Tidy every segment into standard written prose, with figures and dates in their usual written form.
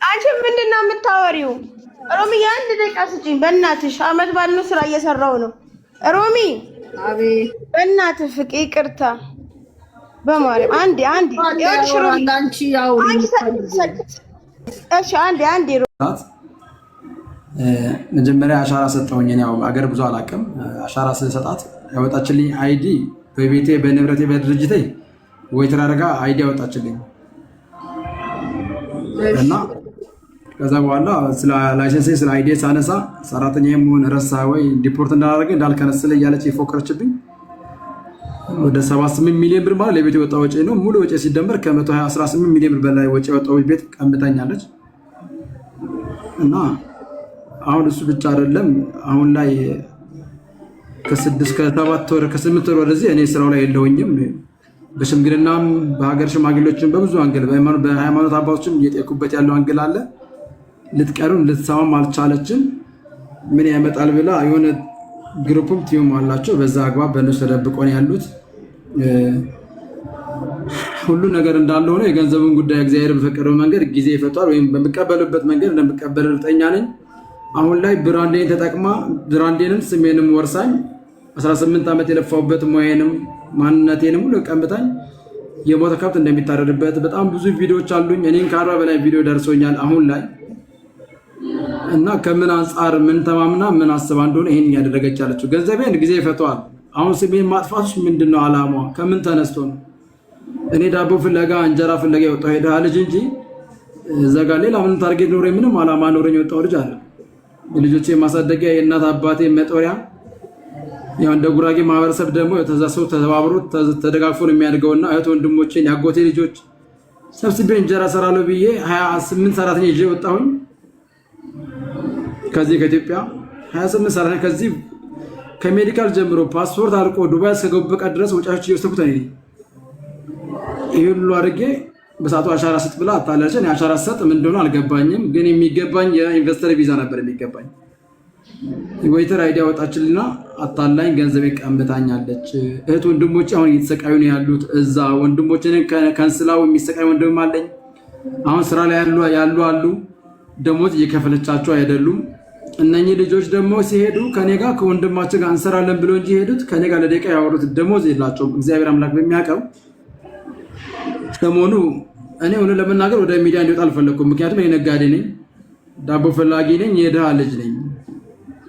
አንቺ ምንድነው የምታወሪው? ሮሚ አንድ ደቂቃ ስጪኝ በእናትሽ። አመት ባል ነው ስራ እየሰራው ነው። ሮሚ አቤት። በእናትህ ፍቄ ይቅርታ በማርያም አንዴ ይኸውልሽ ሮሚ አንቺ ያው እሺ አንዴ መጀመሪያ አሻራ ሰጠሁኝ። ያው አገር ብዙ አላውቅም። አሻራ ስሰጣት ያወጣችልኝ አይዲ በቤቴ በንብረቴ በድርጅቴ ወይተር አደረጋ አይዲ ያወጣችልኝ እና ከዛ በኋላ ስለ ላይሰንስ ስለ አይዲ ሳነሳ ሰራተኛዬም ሆነ ረሳ ወይ ዲፖርት እንዳላደረገ እንዳልከነስለ እያለች የፎከረችብኝ። ወደ 78 ሚሊዮን ብር ማለት ለቤት የወጣው ወጪ ነው። ሙሉ ወጪ ሲደመር ከ118 ሚሊዮን ብር በላይ ወጪ የወጣው ቤት ቀምታኛለች። እና አሁን እሱ ብቻ አይደለም። አሁን ላይ ከ7 ወር ከ8 ወር ወደዚህ እኔ ስራው ላይ የለውኝም። በሽምግልናም በሀገር ሽማግሌዎችም በብዙ አንገል በሃይማኖት አባቶችም እየጠየቁበት ያለው አንገል አለ። ልትቀርም ልትሰማም አልቻለችም። ምን ያመጣል ብላ የሆነ ግሩፕም ቲዩም አላቸው። በዛ አግባብ በእነሱ ተደብቆ ነው ያሉት። ሁሉ ነገር እንዳለ ሆነ የገንዘቡን ጉዳይ እግዚአብሔር በፈቀደው መንገድ ጊዜ ይፈቷል፣ ወይም በሚቀበልበት መንገድ እንደሚቀበል እርግጠኛ ነኝ። አሁን ላይ ብራንዴን ተጠቅማ ብራንዴንም ስሜንም ወርሳኝ 18 ዓመት የለፋውበት ሙያዬንም ማንነቴንም ሁሉ ቀምታኝ የሞተ ከብት እንደሚታረድበት በጣም ብዙ ቪዲዮዎች አሉኝ። እኔን ከ40 በላይ ቪዲዮ ደርሶኛል አሁን ላይ። እና ከምን አንጻር ምን ተማምና ምን አስባ እንደሆነ ይሄን ያደረገች ያለችው ገንዘቤን ጊዜ ይፈቷል። አሁን ስሜን ማጥፋትሽ ምንድነው አላማዋ? ከምን ተነስቶ ነው? እኔ ዳቦ ፍለጋ እንጀራ ፍለጋ የወጣው ሄዳ ልጅ እንጂ ዘጋ ሌላ ምን ታርጌት ኖሬ ምንም አላማ ኖሬኝ የወጣው ልጅ አለ። ልጆቼ ማሳደጊያ የእናት አባቴ መጦሪያ። ያው እንደ ጉራጌ ማህበረሰብ ደግሞ የተዛሰው ተባብሮ ተደጋግፎ ነው የሚያድገውና እህት ወንድሞቼን ያጎቴ ልጆች ሰብስቤ እንጀራ ሰራለሁ ብዬ 28 ሰራተኛ ይዤ ወጣሁኝ ከዚህ ከኢትዮጵያ 28 ሰራተኛ ከዚህ ከሜዲካል ጀምሮ ፓስፖርት አልቆ ዱባይ እስከገቡበት ድረስ ወጫች እየወሰድኩት ነኝ። ይሄ ሁሉ አድርጌ በሰዓቱ አሻራ ስጥ ብላ አታለችን። የአሻራ ሰጥ ምን እንደሆነ አልገባኝም፣ ግን የሚገባኝ የኢንቨስተር ቪዛ ነበር የሚገባኝ። ወይተር አይዲያ ወጣችልና አታላኝ ገንዘብ ቀምታኛለች። እህት ወንድሞቼ አሁን እየተሰቃዩ ነው ያሉት እዛ። ወንድሞቼን ከንስላው የሚሰቃዩ ወንድም አለኝ። አሁን ስራ ላይ ያሉ አሉ። ደሞዝ እየከፈለቻቸው አይደሉም። እነኚህ ልጆች ደግሞ ሲሄዱ ከኔ ጋር ከወንድማቸው ጋር እንሰራለን ብሎ እንጂ ሄዱት ከኔ ጋር ለደቂቃ ያወሩት ደሞዝ የላቸውም። እግዚአብሔር አምላክ በሚያውቀው ሰሞኑ እኔ ሆነ ለመናገር ወደ ሚዲያ እንዲወጣ አልፈለኩም። ምክንያቱም እኔ ነጋዴ ነኝ፣ ዳቦ ፈላጊ ነኝ፣ የድሃ ልጅ ነኝ።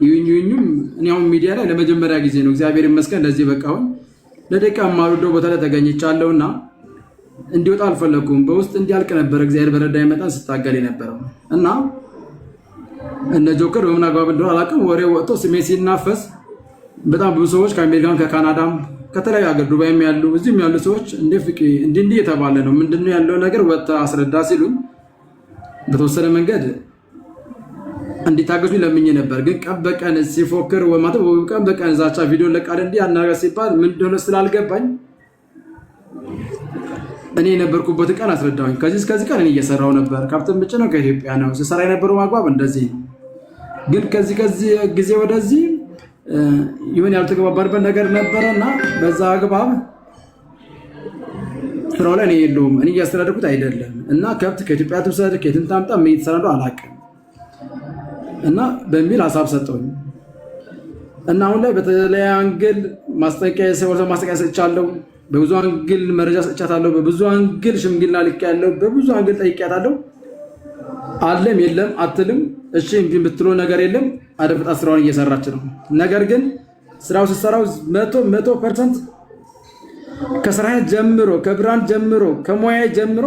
ይሁኝም እኔ አሁን ሚዲያ ላይ ለመጀመሪያ ጊዜ ነው እግዚአብሔር ይመስገን ለዚህ በቃውን ለደቂቃ ማሩዶ ቦታ ላይ ተገኝቻለሁና እንዲወጣ አልፈለኩም። በውስጥ እንዲያልቅ ነበር እግዚአብሔር በረዳኝ መጠን ስታገል የነበረው እና እነ ጆከር በምን አግባብ እንደሆነ አላውቅም። ወሬው ወጥቶ ስሜ ሲናፈስ በጣም ብዙ ሰዎች ከአሜሪካን ከካናዳም ከተለያዩ ሀገር ዱባይም ያሉ እዚህም ያሉ ሰዎች እንዲህ የተባለ ነው ምንድነው ያለው ነገር ወጥታ አስረዳ ሲሉኝ በተወሰነ መንገድ እንዲታገዙ ለምኜ ነበር። ግን ቀን በቀን ሲፎክር ወማተው ቀን በቀን ዛቻ ቪዲዮ ለቃል እንዲህ አናገር ሲባል ምን እንደሆነ ስላልገባኝ እኔ የነበርኩበት ቀን አስረዳሁኝ። ከዚህ ቀን እኔ እየሰራው ነበር። ካፕተን ብቻ ነው ከኢትዮጵያ ነው ስሰራ የነበረው ማግባብ እንደዚህ ነው። ግን ከዚህ ጊዜ ወደዚህ ይሁን ያልተገባባንበት ነገር ነበረና በዛ አግባብ ስራው ላይ ነው የለውም። እኔ እያስተዳደርኩት አይደለም እና ከብት ከኢትዮጵያ ትውሰድ ከየትም ታምጣ ምን እየተሰራ ነው አላውቅም እና በሚል ሀሳብ ሰጠሁኝ። እና አሁን ላይ በተለይ አንግል ማስጠንቀቂያ ሰጥቻለሁ። በብዙ አንግል መረጃ ሰጥቻታለሁ። በብዙ አንግል ሽምግልና ልኬያለሁ። በብዙ አንግል ጠይቄያታለሁ። አለም የለም አትልም። እሺ እምቢ ብትለው ነገር የለም። አደፍጣ ስራውን እየሰራች ነው። ነገር ግን ስራው ሲሰራው 100% ከስራዬ ጀምሮ ከብራንድ ጀምሮ ከሙያዬ ጀምሮ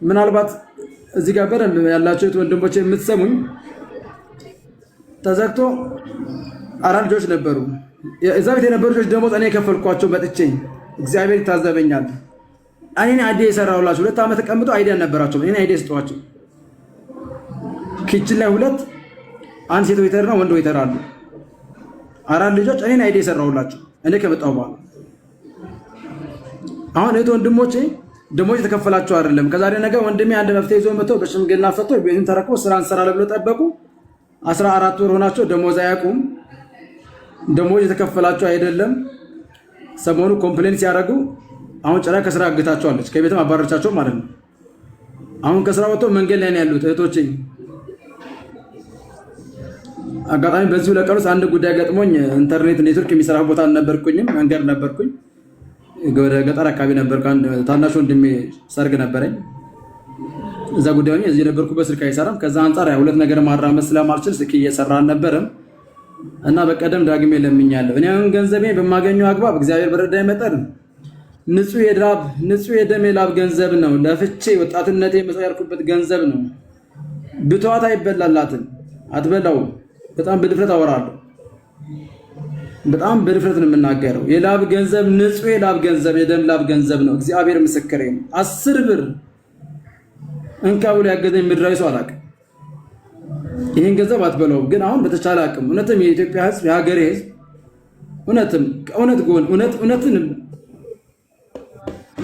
ምናልባት እዚህ ጋር በደንብ ያላችሁት ወንድሞቼ የምትሰሙኝ ተዘግቶ 4 ልጆች ነበሩ። እዛ ቤት የነበሩ ልጆች ደሞዝ እኔ የከፈልኳቸው መጥቼ እግዚአብሔር ይታዘበኛል። እኔ አይዲያ የሰራሁላቸው 2 ዓመት ተቀምጦ አይዲያ ነበራቸው። እኔ አይዲያ ስጠዋቸው ኪችን ላይ 2 አንድ ሴት ዌተር ነው ወንድ ዌተር አሉ 4 ልጆች እኔ አይዲያ የሰራሁላቸው እኔ ከመጣሁ በኋላ። አሁን እህት ወንድሞቼ ደሞዝ የተከፈላቸው አይደለም። ከዛሬ ነገ ወንድሜ አንድ መፍትሄ ይዞ መጥቶ በሽምግልና ፈቶ ቤቱን ተረክቦ ስራ እንሰራለን ብሎ ጠበቁ። 14 ወር ሆናቸው ደሞዝ አያውቁም። ደሞዝ የተከፈላቸው አይደለም። ሰሞኑ ኮምፕሌንት ሲያደርጉ አሁን ጭራ ከስራ አግታቸዋለች፣ ከቤትም አባረቻቸው ማለት ነው። አሁን ከስራ ወጥቶ መንገድ ላይ ነው ያሉት እህቶቼ። አጋጣሚ በዚሁ ለቀን ውስጥ አንድ ጉዳይ ገጥሞኝ ኢንተርኔት ኔትወርክ የሚሰራ ቦታ አልነበርኩኝም፣ መንገድ ነበርኩኝ። ወደ ገጠር አካባቢ ነበርኩ። አንድ ታናሽ ወንድሜ ሰርግ ነበረኝ። እዛ ጉዳይ ነው እዚህ ነበርኩበት። ስልክ አይሰራም። ከዛ አንፃር ሁለት ነገር ማራመድ ስለማልችል ስልክ እየሰራ አልነበረም እና በቀደም ዳግሜ ለምኛለሁ። እኔ አሁን ገንዘቤ በማገኘው አግባብ እግዚአብሔር በረዳኝ መጠን ንጹህ የደም የላብ ገንዘብ ነው። ለፍቼ ወጣትነቴ መስዋዕት ያልኩበት ገንዘብ ነው። ብተዋት አይበላላትም፣ አትበላውም። በጣም በድፍረት አወራለሁ። በጣም በድፍረት ነው የምናገረው። የላብ ገንዘብ፣ ንጹህ የላብ ገንዘብ፣ የደም ላብ ገንዘብ ነው። እግዚአብሔር ምስክሬ ነው። 10 ብር እንካው ያገዘኝ ምድራዊ ሰው አላውቅም። ይሄን ገንዘብ አትበላውም። ግን አሁን በተቻለ አቅም እውነትም የኢትዮጵያ ሕዝብ የሀገሬ ሕዝብ እውነትም ከእውነት ጎን እውነትን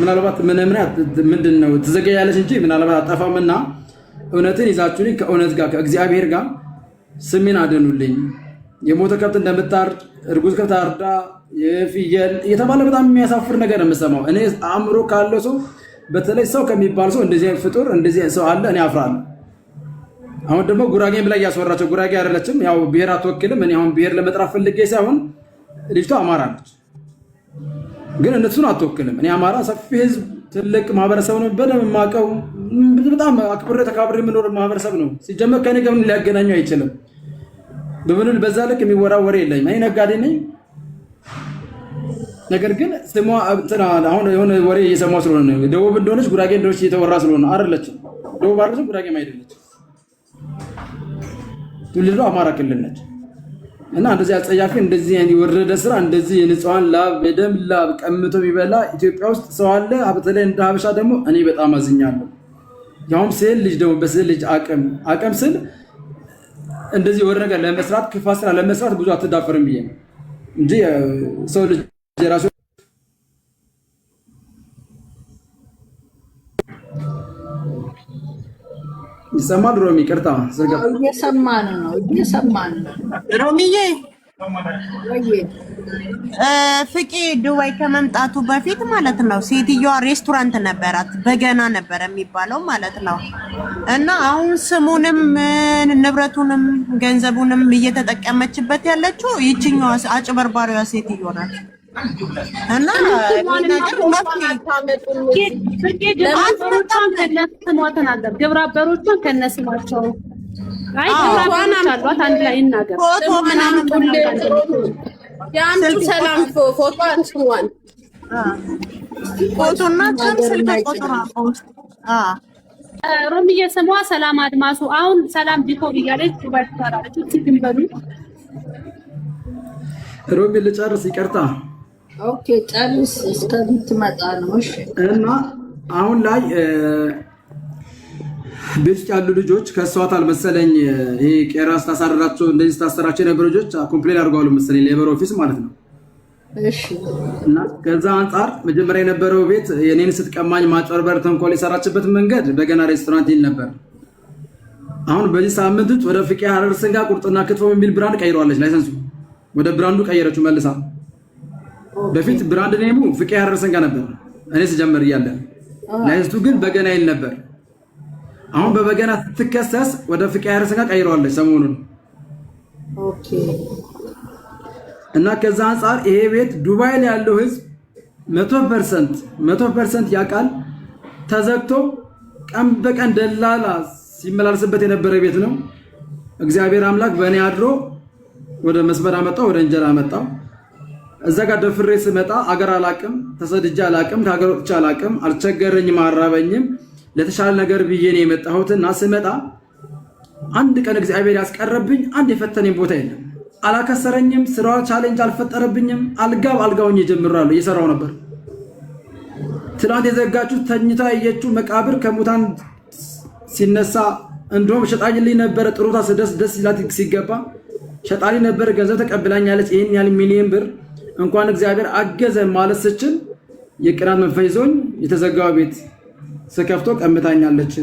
ምናልባት ምንድነው ትዘገያለች እንጂ ምናልባት አጠፋምና እውነትን ይዛችሁልኝ ከእውነት ጋር ከእግዚአብሔር ጋር ስሜን አደኑልኝ። የሞተ ከብት እንደምታርድ እርጉዝ ከብት አርዳ የፍየል እየተባለ በጣም የሚያሳፍር ነገር የምሰማው እኔ አእምሮ ካለው ሰው በተለይ ሰው ከሚባል ሰው እንደዚህ ፍጡር እንደዚህ ሰው አለ እኔ አፍራለሁ። አሁን ደግሞ ጉራጌም ላይ ያስወራቸው ጉራጌ አይደለችም፣ ያው ብሔር አትወክልም። እኔ አሁን ብሔር ለመጥራት ፈልጌ ሳይሆን ልጅቷ አማራ ነች፣ ግን እነሱን አትወክልም። እኔ አማራ ሰፊ ህዝብ ትልቅ ማህበረሰብ ነው። በደም የማውቀው በጣም አክብሬ ተካብሬ የምኖር ማህበረሰብ ነው። ሲጀመር ከኔ ጋር ሊያገናኘው አይችልም። በምንም በዛ ልክ የሚወራ ወሬ የለኝም። እኔ ነጋዴ ነኝ። ነገር ግን ስሟ አሁን የሆነ ወሬ እየሰማሁ ስለሆነ ነው። ደቡብ እንደሆነች ጉራጌ እንደሆነች እየተወራ ስለሆነ አይደለችም። ደቡብ አይደለችም፣ ጉራጌም አይደለችም። ትውልዷ አማራ ክልል ነች። እና እንደዚህ አጸያፊ እንደዚህ የወረደ ስራ እንደዚህ የንጹሃን ላብ የደም ላብ ቀምቶ የሚበላ ኢትዮጵያ ውስጥ ሰው አለ። በተለይ እንደ ሀበሻ ደግሞ እኔ በጣም አዝኛለሁ። ያውም ስል ልጅ ደግሞ በስል ልጅ አቅም ስል እንደዚህ ወረደ ነገር ለመስራት ክፋት ስራ ለመስራት ብዙ አትዳፈርም ብዬ ነው እንጂ ሰው ልጅ የራሱ ይሰማል። ሮሚ ይቅርታ እየሰማን ነው ሮሚዬ። ፍቄ ዱባይ ከመምጣቱ በፊት ማለት ነው ሴትዮዋ ሬስቶራንት ነበራት፣ በገና ነበር የሚባለው ማለት ነው። እና አሁን ስሙንም ንብረቱንም ገንዘቡንም እየተጠቀመችበት ያለችው ይችኛዋ አጭበርባሪዋ ሴትዮ ናት። እና ግብረ አበሮቿን ከነስማቸው አንድ ላይ ይናገር የአንቱ ሰላም ፎቶ አንስዋን ፎቶና ስልክ ቁጥር ሮሚዬ ስሟ ሰላም አድማሱ። አሁን ሰላም ዲኮር እያለች ትባላለች። ትግንበሉ ሮሚ ልጨርስ፣ ይቅርታ። ኦኬ ጨርስ፣ እስከምትመጣ ነው። እሺ። እና አሁን ላይ ቤት ውስጥ ያሉ ልጆች ከሷታል መሰለኝ። ይሄ ቄራ ስታሳርራቸው እንደዚህ ስታሰራቸው የነበሩ ልጆች ኮምፕሌን አድርገዋል መሰለኝ ሌበር ኦፊስ ማለት ነው። እሺ። እና ከዛ አንጻር መጀመሪያ የነበረው ቤት የኔን ስትቀማኝ ማጭበርበር ተንኮል የሰራችበት መንገድ በገና ሬስቶራንት ይል ነበር። አሁን በዚህ ሳምንት ውስጥ ወደ ፍቄ ሀረር ስጋ ቁርጥና ክትፎ የሚል ብራንድ ቀይረዋለች። ላይሰንሱ ወደ ብራንዱ ቀየረችው መልሳ። በፊት ብራንድ ኔሙ ፍቄ ሀረር ስጋ ነበር እኔ ስጀምር እያለ፣ ላይሰንሱ ግን በገና ይል ነበር። አሁን በበገና ስትከሰስ ወደ ፍቄ ሀረር ስጋ ቀይረዋለች ሰሞኑን። ኦኬ። እና ከዛ አንጻር ይሄ ቤት ዱባይ ላይ ያለው ህዝብ 100% ያውቃል። ተዘግቶ ቀን በቀን ደላላ ሲመላለስበት የነበረ ቤት ነው። እግዚአብሔር አምላክ በእኔ አድሮ ወደ መስመር አመጣው፣ ወደ እንጀራ አመጣው። እዛ ጋር ደፍሬ ስመጣ አገር አላቅም፣ ተሰድጄ አላቅም፣ ከሀገር ወጥቼ አላቅም፣ አልቸገረኝም፣ አራበኝም። ለተሻለ ነገር ብዬ ነው የመጣሁትና ስመጣ አንድ ቀን እግዚአብሔር ያስቀረብኝ አንድ የፈተነኝ ቦታ የለም። አላከሰረኝም። ስራው ቻሌንጅ አልፈጠረብኝም። አልጋውኝ ጀምራለሁ፣ እየሰራው ነበር። ትናንት የዘጋችሁ ተኝታ ያየችው መቃብር ከሙታን ሲነሳ እንደውም ሸጣኝልኝ ነበረ። ጥሩታ ደስ ይላት ሲገባ ሸጣሊ ነበር። ገንዘብ ተቀብላኛለች፣ ይሄን ያህል ሚሊዮን ብር። እንኳን እግዚአብሔር አገዘ ማለት ስችል የቅናት መንፈስ ይዞኝ የተዘጋው ቤት ስከፍቶ ቀምታኛለች።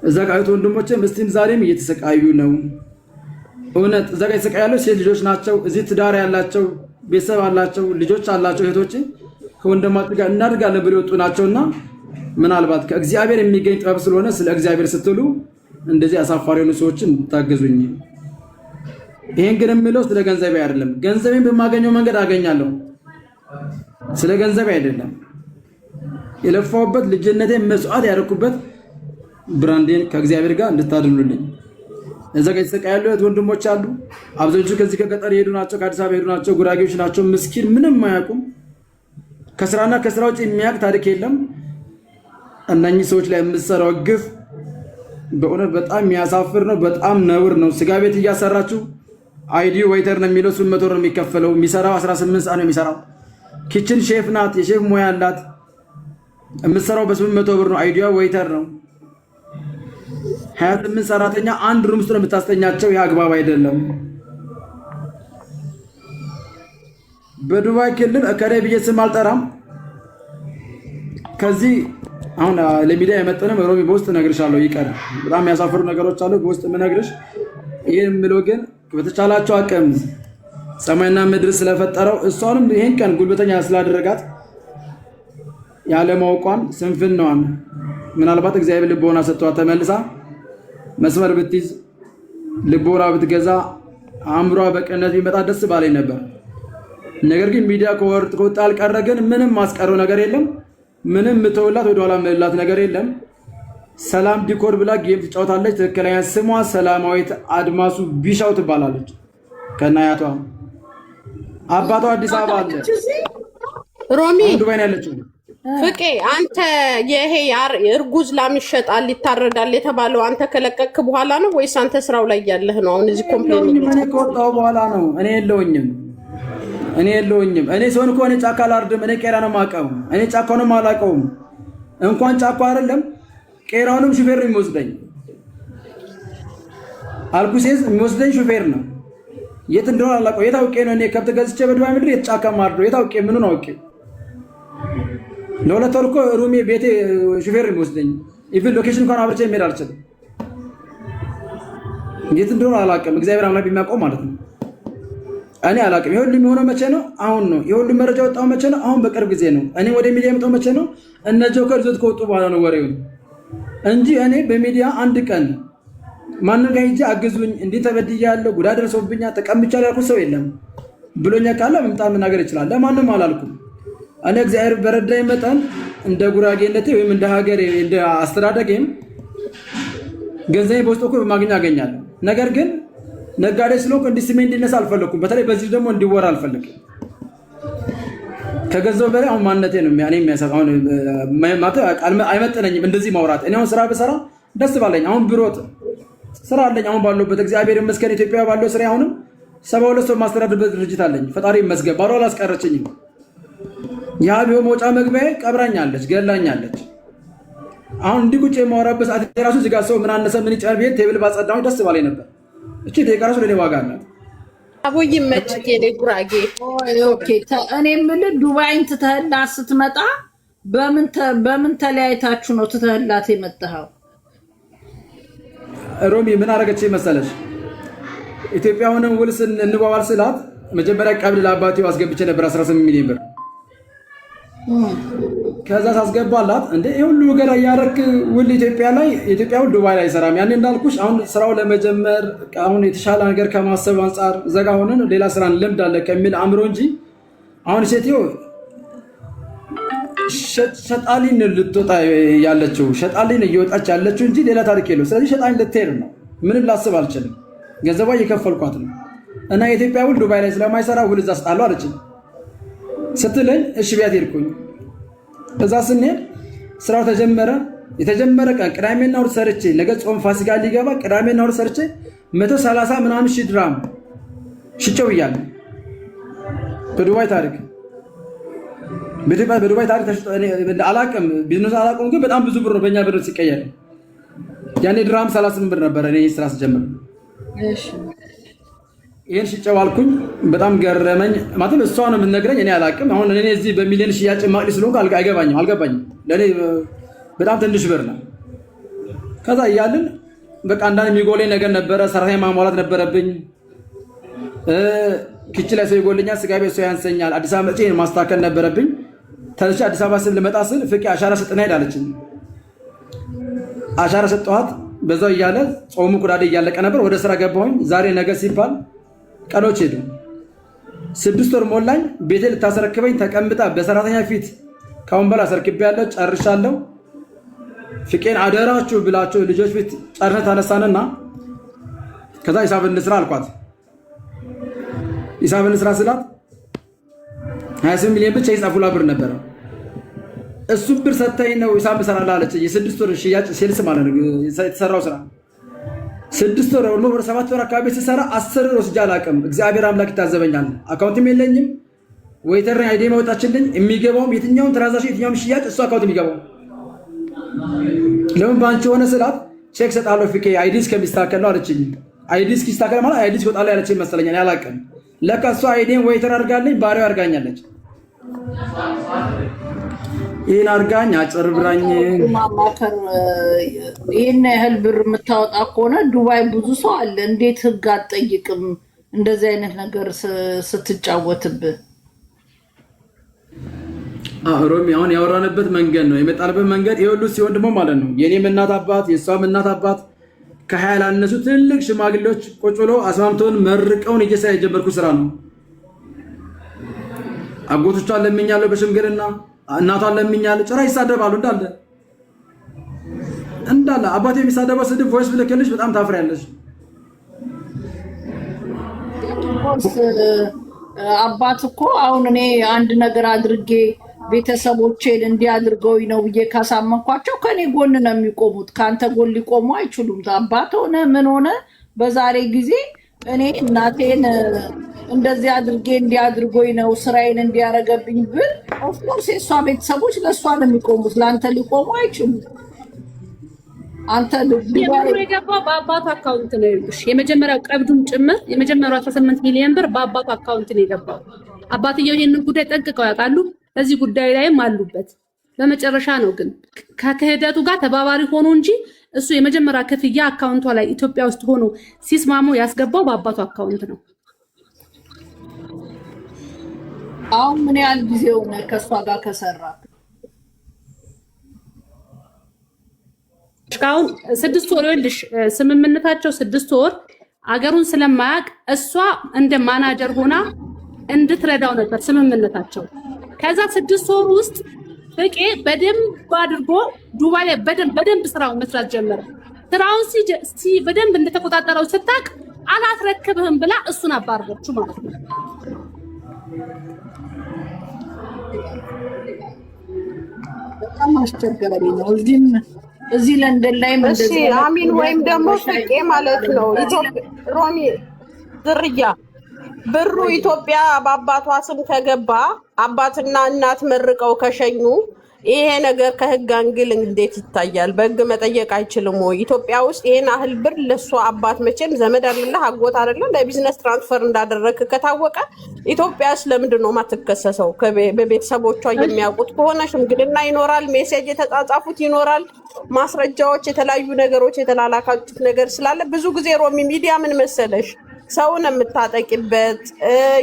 እዛ ጋር ወንድሞቼ ምስቲም ዛሬም እየተሰቃዩ ነው። እውነት እዛ ጋር የተሰቃዩ ሴት ልጆች ናቸው። እዚህ ትዳር ያላቸው ቤተሰብ አላቸው፣ ልጆች አላቸው። እህቶቼ ከወንድማቸው ጋር እናድርጋለን ብለው የወጡ ናቸውና ምናልባት ከእግዚአብሔር የሚገኝ ጥበብ ስለሆነ ስለ እግዚአብሔር ስትሉ እንደዚህ አሳፋሪ የሆኑ ሰዎችን ታገዙኝ። ይሄን ግን የምለው ስለ ገንዘቤ አይደለም። ገንዘቤን በማገኘው መንገድ አገኛለሁ። ስለ ገንዘቤ አይደለም። የለፋውበት ልጅነቴን መስዋዕት ያደረኩበት ብራንዴን ከእግዚአብሔር ጋር እንድታድኑልኝ። እዛ ጋር የተሰቃዩ ያሉት ወንድሞች አሉ። አብዛኞቹ ከዚህ ከገጠር የሄዱ ናቸው፣ ከአዲስ አበባ የሄዱ ናቸው፣ ጉራጌዎች ናቸው። ምስኪን ምንም አያውቁም። ከስራና ከስራ ውጭ የሚያውቅ ታሪክ የለም። እነኚህ ሰዎች ላይ የምትሰራው ግፍ በእውነት በጣም የሚያሳፍር ነው። በጣም ነውር ነው። ስጋ ቤት እያሰራችሁ አይዲ ዌይተር ነው የሚለው 800 ብር ነው የሚከፈለው። የሚሰራው 18 ሰዓት ነው የሚሰራው። ኪችን ሼፍ ናት፣ የሼፍ ሙያ አላት። የምትሰራው በ800 ብር ነው። አይዲዋ ዌይተር ነው። 28 ሰራተኛ አንድ ሩም ውስጥ ነው የምታስተኛቸው። ይህ አግባብ አይደለም። በዱባይ ክልል እከሌ ብዬ ስም አልጠራም። ከዚህ አሁን ለሚዲያ የመጠነም ሮሚ በውስጥ እነግርሻለሁ። ይቀር በጣም የሚያሳፍሩ ነገሮች አሉ በውስጥ የምነግርሽ። ይህን የምለው ግን በተቻላቸው አቅም ሰማይና ምድር ስለፈጠረው እሷንም ይሄን ቀን ጉልበተኛ ስላደረጋት ያለማውቋን ስንፍናዋን ምናልባት እግዚአብሔር ልቦና ሰጥቷት ተመልሳ መስመር ብትይዝ ልቦና ብትገዛ አእምሯ በቅነት ቢመጣ ደስ ባለኝ ነበር። ነገር ግን ሚዲያ ከወጣ አልቀረ ግን ምንም ማስቀረው ነገር የለም። ምንም ምተውላት ወደኋላ መላት ነገር የለም። ሰላም ዲኮር ብላ ጌም ትጫወታለች። ትክክለኛ ስሟ ሰላማዊት አድማሱ ቢሻው ትባላለች። ከናያቷ አባቷ አዲስ አበባ አለ። ሮሚ ዱባይ ነው ያለችው። ፍቄ አንተ ይሄ እርጉዝ ላም ይሸጣል ይታረዳል የተባለው አንተ ከለቀቅክ በኋላ ነው ወይስ አንተ ስራው ላይ ያለህ ነው? አሁን እዚህ ኮምፕሌን እኔ ከወጣሁ በኋላ ነው። እኔ የለውኝም። እኔ ሰውን እኮ እኔ ጫካ አላርድም። እኔ ቄራ ነው የማውቀው። እኔ ጫካውንም አላውቀውም። እንኳን ጫካ አይደለም ቄራውንም ሹፌር ነው የሚወስደኝ። አልኩሴዝ የሚወስደኝ ሹፌር ነው። የት እንደሆነ አላውቀው። የት አውቄ ነው እኔ ከብት ገዝቼ በዱባይ ምድር የት ጫካ ማርዶ የት አውቄ ምኑን አውቄ? ለሁለት ወር እኮ ሩሜ ቤቴ ሹፌር ነው የሚወስደኝ። ኢቭን ሎኬሽን እንኳን አብርቼ መሄድ አልችልም። የት እንደሆነ አላውቅም። እግዚአብሔር አምላክ ቢያውቀው ማለት ነው። እኔ አላውቅም። ይሄ ሁሉ የሚሆነው መቼ ነው? አሁን ነው። ይሄ ሁሉ መረጃ ወጣው መቼ ነው? አሁን በቅርብ ጊዜ ነው። እኔ ወደ ሚዲያ የመጣው መቼ ነው? እነ ጆከር ይዞት ከወጡ በኋላ ነው ወሬው እንጂ እኔ በሚዲያ አንድ ቀን ማንም ጋር ሂጄ አግዙኝ እንዲህ ተበድያለሁ ጉዳት ደርሶብኛል ተቀምጫለሁ ያልኩት ሰው የለም። ብሎኛ ካለ መምጣት መናገር ይችላል። ለማንም አላልኩም። እኔ እግዚአብሔር በረዳኝ መጠን እንደ ጉራጌነቴ ወይም እንደ ሀገሬ እንደ አስተዳደጌም ገንዘቤ በውስጥ እኮ በማግኘት አገኛለሁ። ነገር ግን ነጋዴ ስለሆንኩ እንዲህ ስሜ እንዲነሳ አልፈለኩም። በተለይ በዚህ ደግሞ እንዲወራ አልፈለግም። ከገንዘብ በላይ አሁን ማንነቴ ነው እኔ የሚያሳው አይመጠነኝም እንደዚህ ማውራት። እኔ አሁን ስራ በሰራ ደስ ባለኝ። አሁን ብሮጥ ስራ አለኝ። አሁን ባለውበት እግዚአብሔር ይመስገን ኢትዮጵያ ባለው ስራ አሁንም 72 ሰው ማስተዳደርበት ድርጅት አለኝ። ፈጣሪ ይመስገን። ባዶ አላስቀረችኝም። ያ ቢሆን መውጫ መግቢያዬ ቀብራኛለች፣ ገላኛለች። አሁን እንዲህ ቁጭ የማወራበት ሰዓት የራሱ እዚህ ጋር ሰው ምን አነሰ ምን ይጫር ቤት ቴብል ባጸዳው ደስ ባለኝ ነበር። እቺ ደቂቃ ራሱ ለኔ ዋጋ አላት። አቦይ ይመችክ የኔ ጉራጌ። ኦኬ እኔ የምልህ ዱባይን ትተህላት ስትመጣ በምን ተለያይታችሁ ነው ትተህላት የመጣኸው? ሮሚ ምን አደረገች መሰለሽ? ኢትዮጵያውንም ውልስ እንባባል ስላት መጀመሪያ ቀብድ ለአባቴው አስገብቼ ነበር 18 ሚሊዮን ብር። ከዛ ሳስገባላት እንደ ይሄ ሁሉ ገና ያረክ ውል ኢትዮጵያ ላይ ኢትዮጵያ ውል ዱባይ ላይ ሰራም። ያኔ እንዳልኩሽ አሁን ስራው ለመጀመር አሁን የተሻለ ነገር ከማሰብ አንፃር ዘጋ ሆነን ሌላ ስራን ልምድ አለ ከሚል አምሮ እንጂ አሁን ሴትዮ ሸጣሊን ልትወጣ ያለችው ሸጣሊን እየወጣች ያለችው እንጂ ሌላ ታሪክ የለው። ስለዚህ ሸጣሊን ልትሄድ ነው። ምንም ላስብ አልችልም። ገንዘቧ እየከፈልኳት ነው እና የኢትዮጵያ ውል ዱባይ ላይ ስለማይሰራ ውል እዛ ስጣሉ አለችኝ ስትለኝ እሺ ቢያት ሄድኩኝ። እዛ ስንሄድ ስራው ተጀመረ። የተጀመረ ቀን ቅዳሜና እሑድ ሰርቼ ነገ ጾም ፋሲካ ሊገባ ቅዳሜና እሑድ ሰርቼ 130 ምናምን ሺህ ድራም ሽጨው እያለ በዱባይ ታሪክ በዱባይ ታሪክ አላውቅም፣ ቢዝነስ አላውቅም፣ ግን በጣም ብዙ ብር ነው በእኛ ብር ሲቀየር። ያኔ ድራም 38 ብር ነበረ እኔ ስራ ስጀምር። ይሄን ሽጨው አልኩኝ። በጣም ገረመኝ። ማለት እሷ ነው የምትነግረኝ፣ እኔ አላውቅም። አሁን እኔ እዚህ በሚሊዮን ሽያጭ ማቅሊ ስለሆንኩ አልገባኝም። ለእኔ በጣም ትንሽ ብር ነው። ከዛ እያልን በቃ አንዳንድ የሚጎለኝ ነገር ነበረ። ሰራተኛ ማሟላት ነበረብኝ። ኪችን ላይ ሰው ይጎልኛል፣ ስጋ ቤት ሰው ያንሰኛል። አዲስ አበባ መጥቼ ማስተካከል ነበረብኝ። ተነሽ አዲስ አበባ ስል ልመጣ ስል ፍቄ አሻራ ሰጥና ሄዳለችኝ። አሻራ ሰጠኋት። በዛው እያለ ጾሙ ኩዳዴ እያለቀ ነበር። ወደ ስራ ገባሁኝ። ዛሬ ነገ ሲባል ቀኖች ሄዱ። 6 ወር ሞላኝ። ቤቴ ልታስረክበኝ ተቀምጣ በሰራተኛ ፊት ካሁን በላ አስረክቤያለሁ ጨርሻለሁ፣ ፍቄን አደራችሁ ብላችሁ ልጆች ፊት ጨርሰን ተነሳንና ከዛ ሂሳብ እንስራ አልኳት። ሂሳብ እንስራ ስላት 28 ሚሊዮን ብቻ ይጻፉላ ብር ነበረ። እሱ ብር ሰጥተኝ ነው ሂሳብ እሰራለሁ አለች። የ6 ወር ሽያጭ ሴልስ ማለት ነው የተሰራው ስራ 6 ወር ወር 7 ወር አካባቢ ሲሰራ 10 ወር ወስጃ አላውቅም። እግዚአብሔር አምላክ ይታዘበኛል። አካውንትም የለኝም። ወይተር አይዲ ማውጣችልኝ የሚገባውም የትኛውም ትራንዛክሽን የትኛውም ሽያጭ እሱ አካውንት የሚገባው ለምን ባንቺ ሆነ ስላት ቼክ ሰጣለሁ ፍቄ አይዲ እስከሚስተካከል ነው አለችኝ። አይዲ እስኪስተካከል ማለት አይዲ እስኪወጣልኝ ያለችኝ መሰለኛል። ያላቀም ለካ እሷ አይዲን ወይተር አድርጋለኝ ባሪያው አድርጋኛለች። ይሄን አድርጋኝ አጭበርብራኝ ማማከር ይሄን ያህል ብር የምታወጣ ከሆነ ዱባይ ብዙ ሰው አለ። እንዴት ህግ አትጠይቅም? እንደዚህ አይነት ነገር ስትጫወትብህ ሮሚ አሁን ያወራንበት መንገድ ነው የመጣልበት መንገድ ይሄ ሁሉ ሲሆን ደግሞ ማለት ነው የኔም እናት አባት የሷም እናት አባት ከ20 ላነሱ ትልቅ ሽማግሌዎች ቁጭ ብለው አስማምተውን መርቀውን እየሰራ የጀመርኩ ስራ ነው። አጎቶቿን ለምኛለሁ በሽምግልና እናቷን ለምኛለሁ። ጭራ ይሳደባሉ እንዳለ አባቴ የሚሳደበው ስድብ ቮይስ ብለከልሽ በጣም ታፍሪያለሽ። አባት እኮ አሁን እኔ አንድ ነገር አድርጌ ቤተሰቦቼን እንዲያድርገው ነው ብዬ ካሳመንኳቸው ከኔ ጎን ነው የሚቆሙት። ካንተ ጎን ሊቆሙ አይችሉም። አባት ሆነ ምን ሆነ በዛሬ ጊዜ እኔ እናቴን እንደዚህ አድርጌ እንዲያድርጎኝ ነው ስራዬን እንዲያረገብኝ ብል ኦፍኮርስ የሷ ቤተሰቦች ለሷ ነው የሚቆሙት፣ ለአንተ ሊቆሙ አይችሉም። አንተ የገባው በአባቱ አካውንት ነው ይልሽ የመጀመሪያው ቀብዱም ጭምር የመጀመሪያው 18 ሚሊዮን ብር በአባቱ አካውንት ነው የገባው። አባትየው ይሄንን ጉዳይ ጠንቅቀው ያውቃሉ። በዚህ ጉዳይ ላይም አሉበት። በመጨረሻ ነው ግን ከክህደቱ ጋር ተባባሪ ሆኖ እንጂ እሱ የመጀመሪያ ክፍያ አካውንቷ ላይ ኢትዮጵያ ውስጥ ሆኖ ሲስማሙ ያስገባው በአባቱ አካውንት ነው። አሁን ምን ያህል ጊዜው ነው ከሷ ጋር ከሰራ? እስካሁን 6 ወር ይልሽ ስምምነታቸው 6 ወር አገሩን ስለማያውቅ እሷ እንደ ማናጀር ሆና እንድትረዳው ነበር ስምምነታቸው። ከዛ 6 ወር ውስጥ ፍቄ በደንብ አድርጎ ዱባይ ላይ በደንብ ስራውን መስራት ጀመረ። ስራውን በደንብ እንደተቆጣጠረው ስታቅ አላስረክብህም ብላ እሱን አባረረችው ማለት ነው። በጣም አስቸጋሪ ነው። እዚህ ለንደን ላይ እንደዚህ አሚን ወይም ደግሞ ፍቄ ማለት ነው ሮሚ ዝርያ ብሩ ኢትዮጵያ በአባቷ ስም ከገባ አባትና እናት መርቀው ከሸኙ ይሄ ነገር ከህግ አንግል እንዴት ይታያል? በህግ መጠየቅ አይችልም ወይ? ኢትዮጵያ ውስጥ ይሄን አህል ብር ለሷ አባት መቼም ዘመድ አይደለ አጎት አይደለ ለቢዝነስ ትራንስፈር እንዳደረክ ከታወቀ ኢትዮጵያስ ለምንድን ነው ማትከሰሰው? በቤተሰቦቿ የሚያውቁት ከሆነ ሽምግልና ይኖራል፣ ሜሴጅ የተጻጻፉት ይኖራል፣ ማስረጃዎች፣ የተለያዩ ነገሮች የተላላካችሁት ነገር ስላለ ብዙ ጊዜ ሮሚ ሚዲያ ምን መሰለሽ ሰውን የምታጠቂበት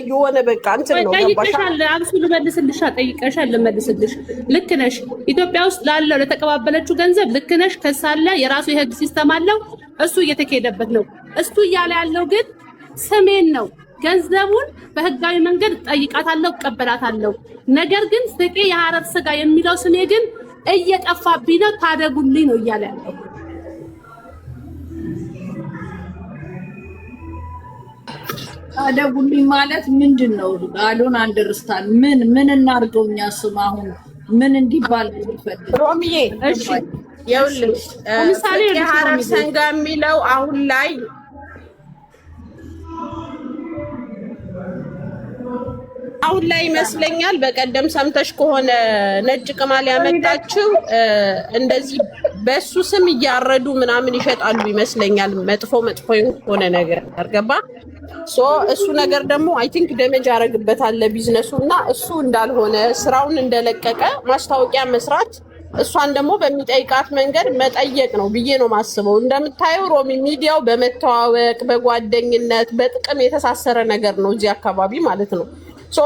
የሆነ በቃ እንትን ነው። ጠይቀሻል፣ አብሱ ልመልስልሽ፣ ጠይቀሻል፣ ልመልስልሽ። ልክ ነሽ። ኢትዮጵያ ውስጥ ላለው ለተቀባበለችው ገንዘብ ልክ ነሽ። ከሳለ የራሱ የህግ ሲስተም አለው። እሱ እየተካሄደበት ነው። እሱ እያለ ያለው ግን ስሜን ነው። ገንዘቡን በህጋዊ መንገድ ጠይቃታለሁ፣ እቀበላታለሁ። ነገር ግን ፍቄ የሐረር ስጋ የሚለው ስሜ ግን እየጠፋብኝ ነው፣ ታደጉልኝ ነው እያለ ያለው። ታደጉልኝ ማለት ምንድን ነው? አዶን አንደርስታንድ ምን እናርገውኛ? ስም አሁን ምን እንዲባል ይፈልግ ሮሚዬ? እሺ ይኸውልሽ ለምሳሌ የሐረር ሰንጋ የሚለው አሁን ላይ ይመስለኛል በቀደም ሰምተሽ ከሆነ ነጭ ቅማል ያመጣችው እንደዚህ በሱ ስም እያረዱ ምናምን ይሸጣሉ ይመስለኛል። መጥፎ የሆነ ነገር አርገባ እሱ ነገር ደግሞ አይ ቲንክ ደመጅ ያደርግበታል ለቢዝነሱ እና እሱ እንዳልሆነ ስራውን እንደለቀቀ ማስታወቂያ መስራት እሷን ደግሞ በሚጠይቃት መንገድ መጠየቅ ነው ብዬ ነው ማስበው። እንደምታየው ሮሚ ሚዲያው በመተዋወቅ በጓደኝነት በጥቅም የተሳሰረ ነገር ነው እዚህ አካባቢ ማለት ነው።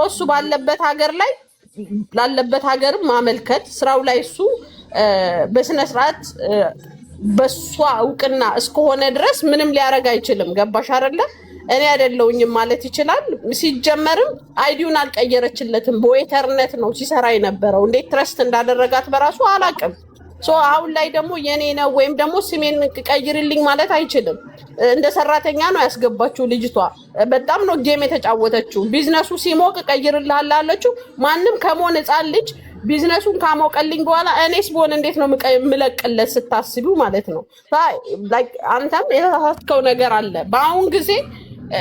እሱ ባለበት ሀገር ላይ ላለበት ሀገርም ማመልከት ስራው ላይ እሱ በስነ ስርዓት በሷ እውቅና እስከሆነ ድረስ ምንም ሊያረግ አይችልም። ገባሽ አይደለ? እኔ አይደለሁኝም ማለት ይችላል። ሲጀመርም አይዲውን አልቀየረችለትም። በዌተርነት ነው ሲሰራ የነበረው። እንዴት ትረስት እንዳደረጋት በራሱ አላቅም። አሁን ላይ ደግሞ የኔ ነው ወይም ደግሞ ስሜን ቀይርልኝ ማለት አይችልም። እንደ ሰራተኛ ነው ያስገባችው ልጅቷ። በጣም ነው ጌም የተጫወተችው። ቢዝነሱ ሲሞቅ ቀይርልሃል አለችው። ማንም ከሞን ህፃን ልጅ ቢዝነሱን ካሞቀልኝ በኋላ እኔስ ቦን እንዴት ነው የምለቅለት ስታስቢው ማለት ነው። አንተም የተሳሳትከው ነገር አለ። በአሁን ጊዜ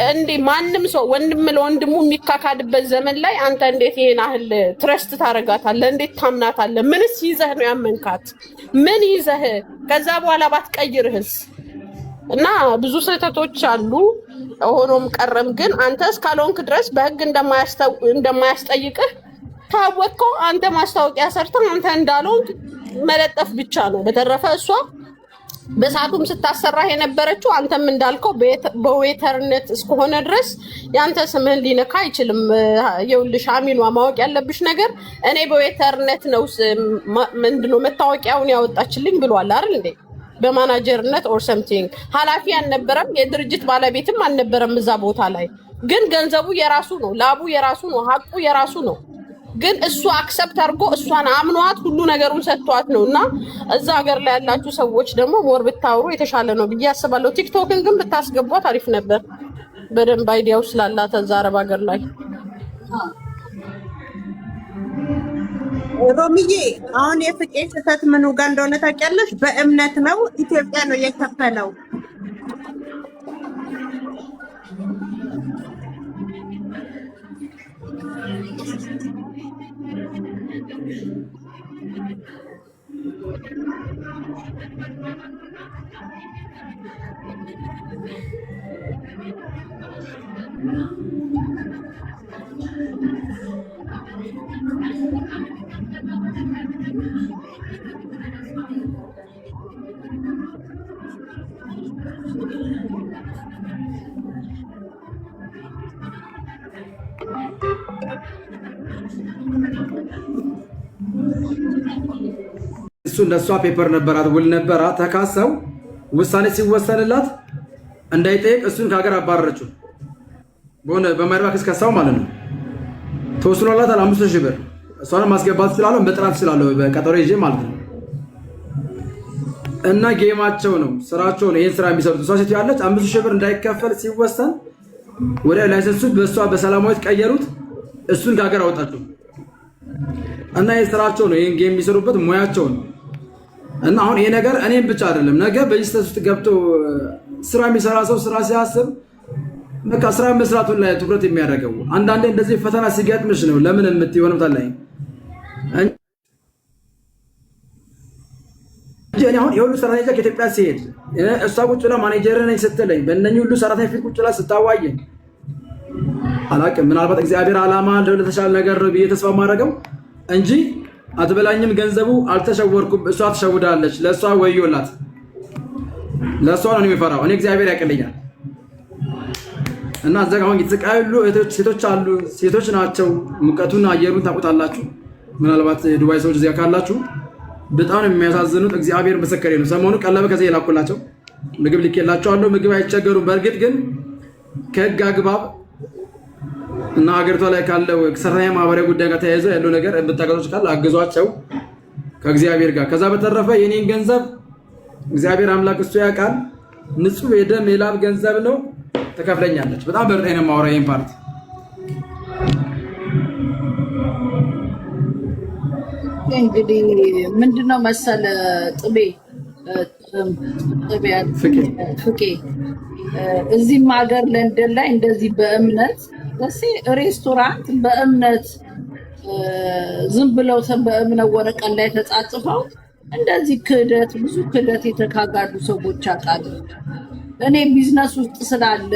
እንዴ ማንም ሰው ወንድም ለወንድሙ የሚካካድበት ዘመን ላይ አንተ እንዴት ይሄን ያህል ትረስት ታረጋታለህ? እንዴት ታምናታለህ? ምንስ ይዘህ ነው ያመንካት? ምን ይዘህ ከዛ በኋላ ባትቀይርህስ? እና ብዙ ስህተቶች አሉ። ሆኖም ቀረም ግን አንተ እስካልሆንክ ድረስ በህግ እንደማያስጠይቅህ ታወቀው። አንተ ማስታወቂያ ሰርተህ አንተ እንዳልሆንክ መለጠፍ ብቻ ነው። በተረፈ እሷ በሰዓቱም ስታሰራህ የነበረችው አንተም እንዳልከው በዌተርነት እስከሆነ ድረስ ያንተ ስምህን ሊነካ አይችልም። ይኸውልሽ አሚኗ ማወቅ ያለብሽ ነገር እኔ በዌተርነት ነው ምንድነው መታወቂያውን ያወጣችልኝ ብሏል አይደል እንዴ? በማናጀርነት ኦር ሰምቲንግ ኃላፊ አልነበረም፣ የድርጅት ባለቤትም አልነበረም እዛ ቦታ ላይ። ግን ገንዘቡ የራሱ ነው፣ ላቡ የራሱ ነው፣ ሀቁ የራሱ ነው። ግን እሱ አክሰፕት አድርጎ እሷን አምኗት ሁሉ ነገሩን ሰጥቷት ነው። እና እዛ ሀገር ላይ ያላችሁ ሰዎች ደግሞ ሞር ብታወሩ የተሻለ ነው ብዬ አስባለሁ። ቲክቶክን ግን ብታስገቧት አሪፍ ነበር፣ በደንብ አይዲያው ስላላት እዛ አረብ ሀገር ላይ። ሮሚዬ አሁን የፍቄ ስህተት ምኑ ጋር እንደሆነ ታውቂያለሽ? በእምነት ነው ኢትዮጵያ ነው የከፈለው። እሱ እንደሷ ፔፐር ነበራት፣ ውል ነበራት። ተካሰው ውሳኔ ሲወሰንላት እንዳይጠየቅ እሱን ከሀገር አባረረችው። በሆነ በማይረባ ክስ ከሳው ማለት ነው። ተወስኖላታል 5,000 ብር። እሷንም ማስገባት ስላለው በጥራት ስላለው በቀጠሮ ይዤ ማለት ነው። እና ጌማቸው ነው፣ ስራቸው ነው። ይሄን ስራ የሚሰሩት እሷ ሴት ያለች 5,000 ብር እንዳይከፈል ሲወሰን ወደ ላይሰንሱ በእሷ በሰላማዊት ቀየሩት። እሱን ከሀገር አወጣቸው እና የስራቸው ነው። ይሄን ጌም የሚሰሩበት ሙያቸው ነው። እና አሁን ይሄ ነገር እኔም ብቻ አይደለም፣ ነገ በዚህ ውስጥ ገብቶ ስራ የሚሰራ ሰው ስራ ሲያስብ በቃ ስራ መስራቱን ላይ ትኩረት የሚያደርገው አንዳንዴ እንደዚህ ፈተና ሲገጥምሽ ነው ለምን የምትሆነው ታላይ እንጂ እኔ አሁን የሁሉ ሰራተኛ ከኢትዮጵያ ሲሄድ እሷ ቁጭ ብላ ማኔጀር ነኝ ስትለኝ በእነኚህ ሁሉ ሰራተኛ ፊት ቁጭ ብላ ስታዋየኝ አላውቅም። ምናልባት እግዚአብሔር ዓላማ እንደው ለተሻለ ነገር ነው ብዬ ተስፋ ማድረገው እንጂ አትበላኝም። ገንዘቡ አልተሸወርኩም። እሷ ትሸውዳለች። ለእሷ ወዮላት። ለእሷ ነው የሚፈራው። እኔ እግዚአብሔር ያቀልኛል። እና እዛ አሁን የተቃሉ ሴቶች አሉ። ሴቶች ናቸው። ሙቀቱን አየሩን ታውቁታላችሁ። ምናልባት ዱባይ ሰዎች እዚያ ካላችሁ በጣም የሚያሳዝኑት እግዚአብሔር ምስክሬ ነው። ሰሞኑ ቀለበ ከዚህ የላኩላቸው ምግብ ልኬላቸዋለሁ። ምግብ አይቸገሩም። በእርግጥ ግን ከህግ አግባብ እና ሀገሪቷ ላይ ካለው ሰራተኛ ማህበራዊ ጉዳይ ጋር ተያይዞ ያለው ነገር ብታገዞች ካለ አግዟቸው ከእግዚአብሔር ጋር። ከዛ በተረፈ የኔን ገንዘብ እግዚአብሔር አምላክ እሱ ያውቃል። ንጹህ የደም የላብ ገንዘብ ነው። ተከፍለኛለች። በጣም በርጤ ነው የማወራው ይሄን ፓርት። እንግዲህ ምንድነው መሰለ ፍቄ እዚህም ሀገር ለንደን ላይ እንደዚህ በእምነት ሬስቶራንት በእምነት ዝም ብለው በእምነት ወረቀት ላይ ተጻጽፈው እንደዚህ ክህደት ብዙ ክህደት የተካጋዱ ሰዎች አውቃለሁ። እኔ ቢዝነስ ውስጥ ስላለ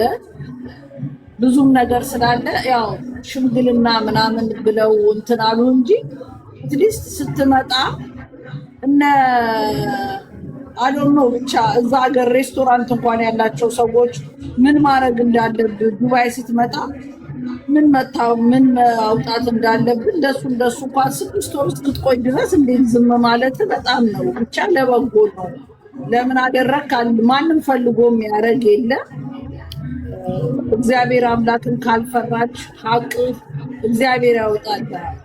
ብዙም ነገር ስላለ ያው ሽምግልና ምናምን ብለው እንትን አሉ እንጂ አትሊስት ስትመጣ እነ አዶኖ ብቻ እዛ ሀገር ሬስቶራንት እንኳን ያላቸው ሰዎች ምን ማድረግ እንዳለብህ ዱባይ ስትመጣ ምን መታው ምን አውጣት እንዳለብን እንደሱ እንኳን 6 ወር እስክትቆይ ድረስ እንዴት ዝም ማለት በጣም ነው። ብቻ ለበጎ ነው። ለምን አደረካል? ማንም ፈልጎ የሚያደርግ የለም። እግዚአብሔር አምላክን ካልፈራች ሀቅ እግዚአብሔር ያወጣልሃል።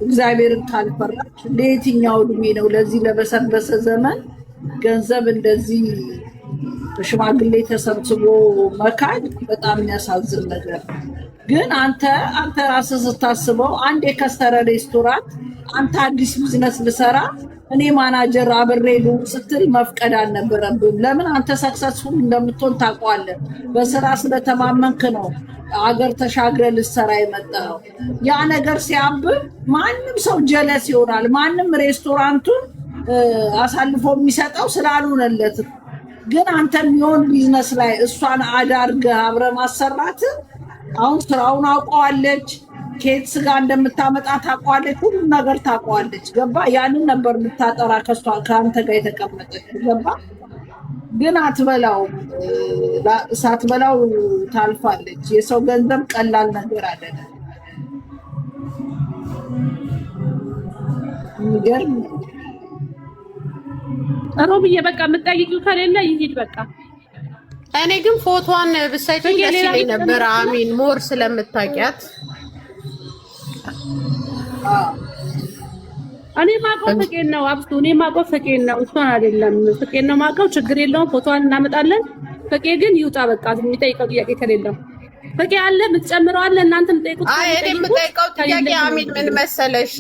እግዚአብሔርን ካልፈራች ለየትኛው እድሜ ነው ለዚህ ለበሰበሰ ዘመን ገንዘብ እንደዚህ በሽማግሌ ተሰብስቦ መካድ በጣም የሚያሳዝን ነገር። ግን አንተ ራስህ ስታስበው አንድ የከሰረ ሬስቶራንት አንተ አዲስ ቢዝነስ ልሰራ እኔ ማናጀር አብሬ ልሁን ስትል መፍቀድ አልነበረብም። ለምን? አንተ ሰክሰስፉል እንደምትሆን ታውቀዋለህ። በስራ ስለተማመንክ ነው አገር ተሻግረ ልሰራ የመጣው። ያ ነገር ሲያብብ ማንም ሰው ጀለስ ይሆናል። ማንም ሬስቶራንቱን አሳልፎ የሚሰጠው ስላልሆነለት። ግን አንተ የሚሆን ቢዝነስ ላይ እሷን አዳርገህ አብረህ ማሰራት አሁን ስራውን አውቀዋለች። ኬት ስጋ እንደምታመጣ ታውቀዋለች። ሁሉም ነገር ታውቀዋለች። ገባ? ያንን ነበር የምታጠራ ከሷ ከአንተ ጋር የተቀመጠች። ገባ? ግን አትበላውም። ሳትበላው ታልፋለች። የሰው ገንዘብ ቀላል ነገር አይደለም። የሚገርም ሮብዬ በቃ የምትጠይቂው ከሌለ ይሄድ በቃ። እኔ ግን ፎቶዋን ብሳይቶኝ ደስ ይለኝ ነበር። አሚን ሞር ስለምታውቂያት እኔ ማውቀው ፍቄን ነው። አብሱ እኔ ማውቀው ፍቄን ነው። እሷን አይደለም። ፍቄን ነው ማውቀው። ችግር የለውም። ፎቶዋን እናመጣለን። ፍቄ ግን ይውጣ በቃ። የሚጠይቀው ጥያቄ ከሌለው ፍቄ አለ የምትጨምረው አለ እናንተ የምትጠይቁት። አይ እኔ የምጠይቀው ጥያቄ አሚን ምን መሰለሽ፣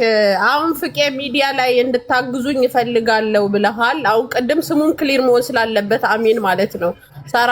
አሁን ፍቄ ሚዲያ ላይ እንድታግዙኝ እፈልጋለሁ ብለሃል። አሁን ቅድም ስሙን ክሊር መሆን ስላለበት አሚን ማለት ነው ሳራ